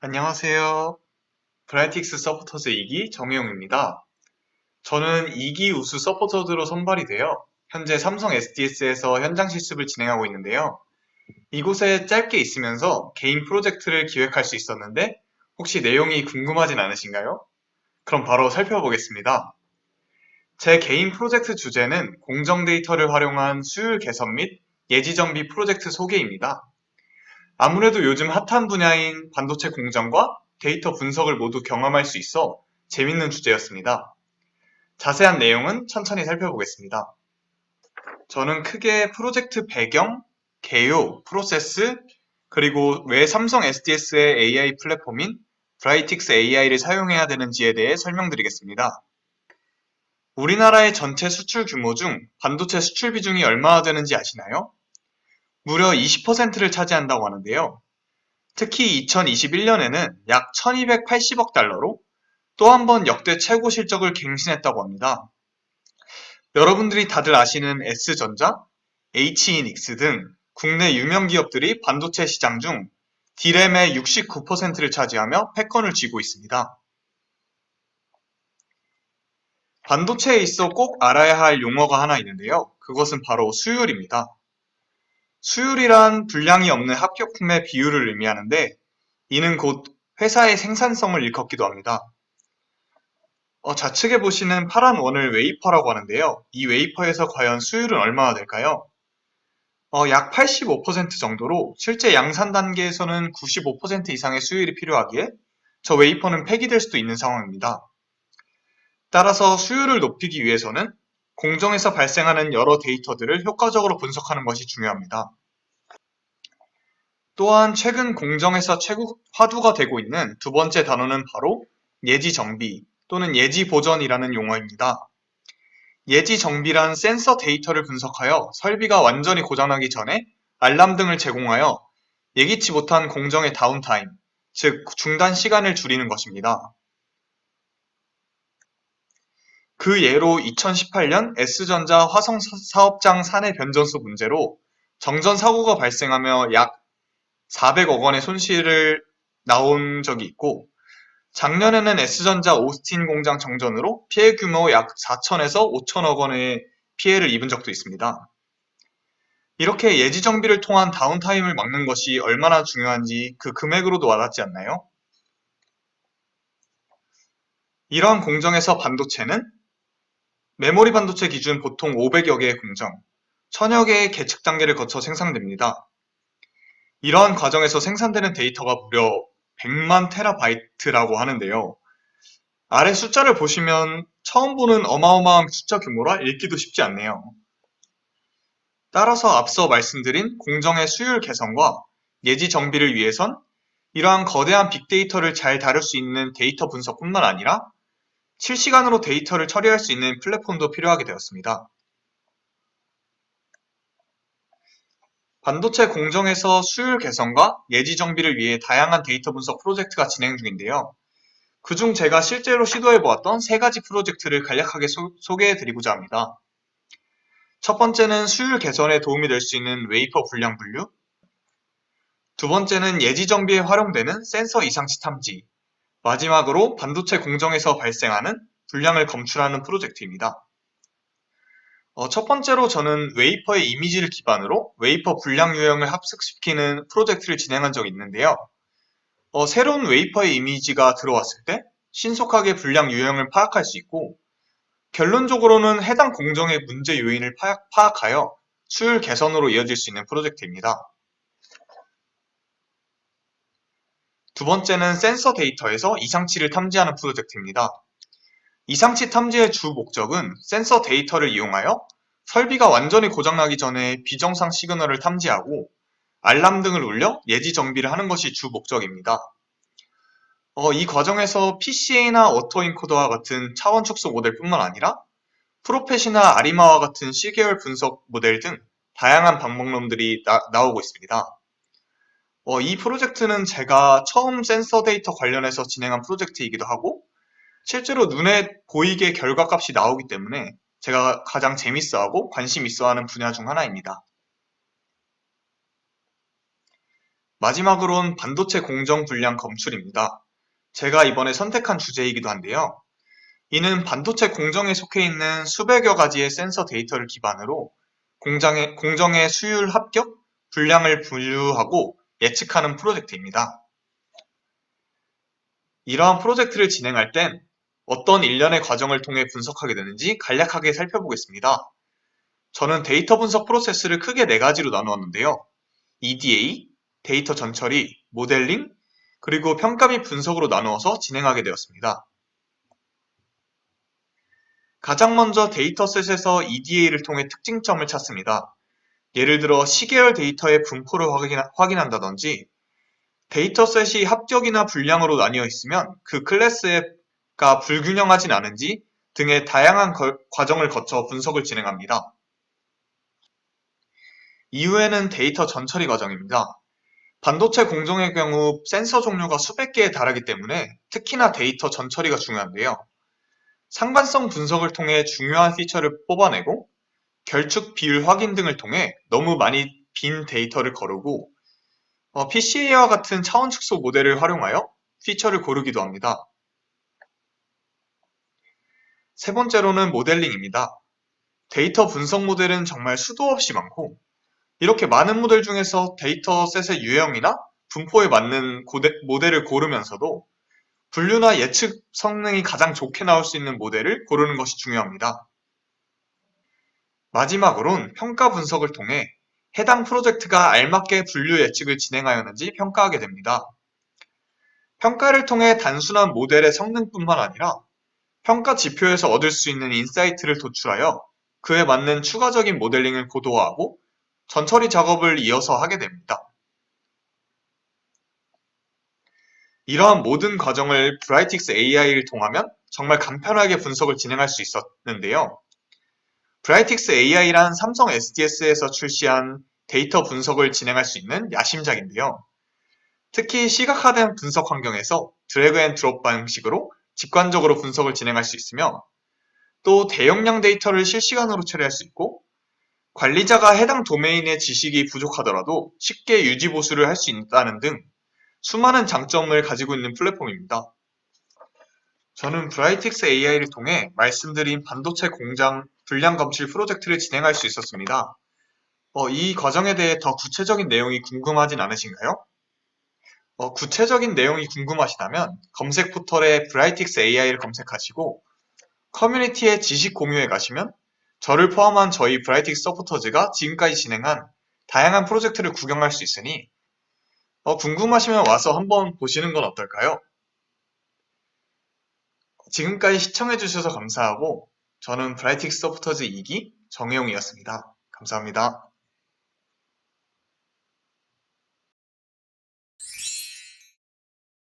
안녕하세요. 브라이틱스 서포터즈 2기 정혜용입니다. 저는 2기 우수 서포터즈로 선발이 되어 현재 삼성 SDS에서 현장 실습을 진행하고 있는데요. 이곳에 짧게 있으면서 개인 프로젝트를 기획할 수 있었는데 혹시 내용이 궁금하진 않으신가요? 그럼 바로 살펴보겠습니다. 제 개인 프로젝트 주제는 공정 데이터를 활용한 수율 개선 및 예지 정비 프로젝트 소개입니다. 아무래도 요즘 핫한 분야인 반도체 공정과 데이터 분석을 모두 경험할 수 있어 재밌는 주제였습니다. 자세한 내용은 천천히 살펴보겠습니다. 저는 크게 프로젝트 배경, 개요, 프로세스, 그리고 왜 삼성 SDS의 AI 플랫폼인 브라이틱스 AI를 사용해야 되는지에 대해 설명드리겠습니다. 우리나라의 전체 수출 규모 중 반도체 수출 비중이 얼마나 되는지 아시나요? 무려 20%를 차지한다고 하는데요. 특히 2021년에는 약 1280억 달러로 또 한 번 역대 최고 실적을 갱신했다고 합니다. 여러분들이 다들 아시는 S전자, H이닉스 등 국내 유명 기업들이 반도체 시장 중 D램의 69%를 차지하며 패권을 쥐고 있습니다. 반도체에 있어 꼭 알아야 할 용어가 하나 있는데요. 그것은 바로 수율입니다. 수율이란 분량이 없는 합격품의 비율을 의미하는데 이는 곧 회사의 생산성을 일컫기도 합니다. 좌측에 보시는 파란 원을 웨이퍼라고 하는데요. 이 웨이퍼에서 과연 수율은 얼마나 될까요? 약 85% 정도로 실제 양산 단계에서는 95% 이상의 수율이 필요하기에 저 웨이퍼는 폐기될 수도 있는 상황입니다. 따라서 수율을 높이기 위해서는 공정에서 발생하는 여러 데이터들을 효과적으로 분석하는 것이 중요합니다. 또한 최근 공정에서 최고 화두가 되고 있는 두 번째 단어는 바로 예지 정비 또는 예지 보전이라는 용어입니다. 예지 정비란 센서 데이터를 분석하여 설비가 완전히 고장나기 전에 알람 등을 제공하여 예기치 못한 공정의 다운타임, 즉 중단 시간을 줄이는 것입니다. 그 예로 2018년 S전자 화성 사업장 사내 변전소 문제로 정전 사고가 발생하며 약 400억 원의 손실을 나온 적이 있고, 작년에는 S전자 오스틴 공장 정전으로 피해 규모 약 4천에서 5천억 원의 피해를 입은 적도 있습니다. 이렇게 예지 정비를 통한 다운타임을 막는 것이 얼마나 중요한지 그 금액으로도 와닿지 않나요? 이러한 공정에서 반도체는 메모리 반도체 기준 보통 500여 개의 공정, 1000여 개의 계측 단계를 거쳐 생산됩니다. 이러한 과정에서 생산되는 데이터가 무려 100만 테라바이트라고 하는데요. 아래 숫자를 보시면 처음 보는 어마어마한 숫자 규모라 읽기도 쉽지 않네요. 따라서 앞서 말씀드린 공정의 수율 개선과 예지 정비를 위해선 이러한 거대한 빅데이터를 잘 다룰 수 있는 데이터 분석뿐만 아니라 실시간으로 데이터를 처리할 수 있는 플랫폼도 필요하게 되었습니다. 반도체 공정에서 수율 개선과 예지 정비를 위해 다양한 데이터 분석 프로젝트가 진행 중인데요. 그중 제가 실제로 시도해보았던 세 가지 프로젝트를 간략하게 소개해드리고자 합니다. 첫 번째는 수율 개선에 도움이 될 수 있는 웨이퍼 분량 분류, 두 번째는 예지 정비에 활용되는 센서 이상치 탐지, 마지막으로 반도체 공정에서 발생하는 분량을 검출하는 프로젝트입니다. 첫 번째로 저는 웨이퍼의 이미지를 기반으로 웨이퍼 분량 유형을 합숙시키는 프로젝트를 진행한 적이 있는데요. 새로운 웨이퍼의 이미지가 들어왔을 때 신속하게 분량 유형을 파악할 수 있고, 결론적으로는 해당 공정의 문제 요인을 파악하여 수율 개선으로 이어질 수 있는 프로젝트입니다. 두 번째는 센서 데이터에서 이상치를 탐지하는 프로젝트입니다. 이상치 탐지의 주 목적은 센서 데이터를 이용하여 설비가 완전히 고장나기 전에 비정상 시그널을 탐지하고 알람 등을 울려 예지 정비를 하는 것이 주 목적입니다. 이 과정에서 PCA나 오토인코더와 같은 차원 축소 모델뿐만 아니라 프로펫이나 아리마와 같은 C계열 분석 모델 등 다양한 방법론들이 나오고 있습니다. 이 프로젝트는 제가 처음 센서 데이터 관련해서 진행한 프로젝트이기도 하고 실제로 눈에 보이게 결과값이 나오기 때문에 제가 가장 재밌어하고 관심 있어하는 분야 중 하나입니다. 마지막으론 반도체 공정 분량 검출입니다. 제가 이번에 선택한 주제이기도 한데요. 이는 반도체 공정에 속해 있는 수백여 가지의 센서 데이터를 기반으로 공정의 수율 합격, 분량을 분류하고 예측하는 프로젝트입니다. 이러한 프로젝트를 진행할 땐 어떤 일련의 과정을 통해 분석하게 되는지 간략하게 살펴보겠습니다. 저는 데이터 분석 프로세스를 크게 4가지로 나누었는데요. EDA, 데이터 전처리, 모델링, 그리고 평가 및 분석으로 나누어서 진행하게 되었습니다. 가장 먼저 데이터셋에서 EDA를 통해 특징점을 찾습니다. 예를 들어 시계열 데이터의 분포를 확인한다든지 데이터셋이 합격이나 불량으로 나뉘어 있으면 그 클래스가 불균형하진 않은지 등의 다양한 과정을 거쳐 분석을 진행합니다. 이후에는 데이터 전처리 과정입니다. 반도체 공정의 경우 센서 종류가 수백 개에 달하기 때문에 특히나 데이터 전처리가 중요한데요. 상관성 분석을 통해 중요한 피처를 뽑아내고 결축 비율 확인 등을 통해 너무 많이 빈 데이터를 거르고 PCA와 같은 차원 축소 모델을 활용하여 피처를 고르기도 합니다. 세 번째로는 모델링입니다. 데이터 분석 모델은 정말 수도 없이 많고 이렇게 많은 모델 중에서 데이터셋의 유형이나 분포에 맞는 모델을 고르면서도 분류나 예측 성능이 가장 좋게 나올 수 있는 모델을 고르는 것이 중요합니다. 마지막으론 평가 분석을 통해 해당 프로젝트가 알맞게 분류 예측을 진행하였는지 평가하게 됩니다. 평가를 통해 단순한 모델의 성능뿐만 아니라 평가 지표에서 얻을 수 있는 인사이트를 도출하여 그에 맞는 추가적인 모델링을 고도화하고 전처리 작업을 이어서 하게 됩니다. 이러한 모든 과정을 브라이틱스 AI를 통하면 정말 간편하게 분석을 진행할 수 있었는데요. 브라이틱스 AI란 삼성 SDS에서 출시한 데이터 분석을 진행할 수 있는 야심작인데요. 특히 시각화된 분석 환경에서 드래그 앤 드롭 방식으로 직관적으로 분석을 진행할 수 있으며 또 대용량 데이터를 실시간으로 처리할 수 있고 관리자가 해당 도메인의 지식이 부족하더라도 쉽게 유지 보수를 할 수 있다는 등 수많은 장점을 가지고 있는 플랫폼입니다. 저는 브라이틱스 AI를 통해 말씀드린 반도체 공장 분량 검출 프로젝트를 진행할 수 있었습니다. 이 과정에 대해 더 구체적인 내용이 궁금하진 않으신가요? 구체적인 내용이 궁금하시다면 검색 포털에 브라이틱스 AI를 검색하시고 커뮤니티의 지식 공유에 가시면 저를 포함한 저희 브라이틱스 서포터즈가 지금까지 진행한 다양한 프로젝트를 구경할 수 있으니 궁금하시면 와서 한번 보시는 건 어떨까요? 지금까지 시청해주셔서 감사하고 저는 브라이틱스 서포터즈 2기 정혜용이었습니다. 감사합니다.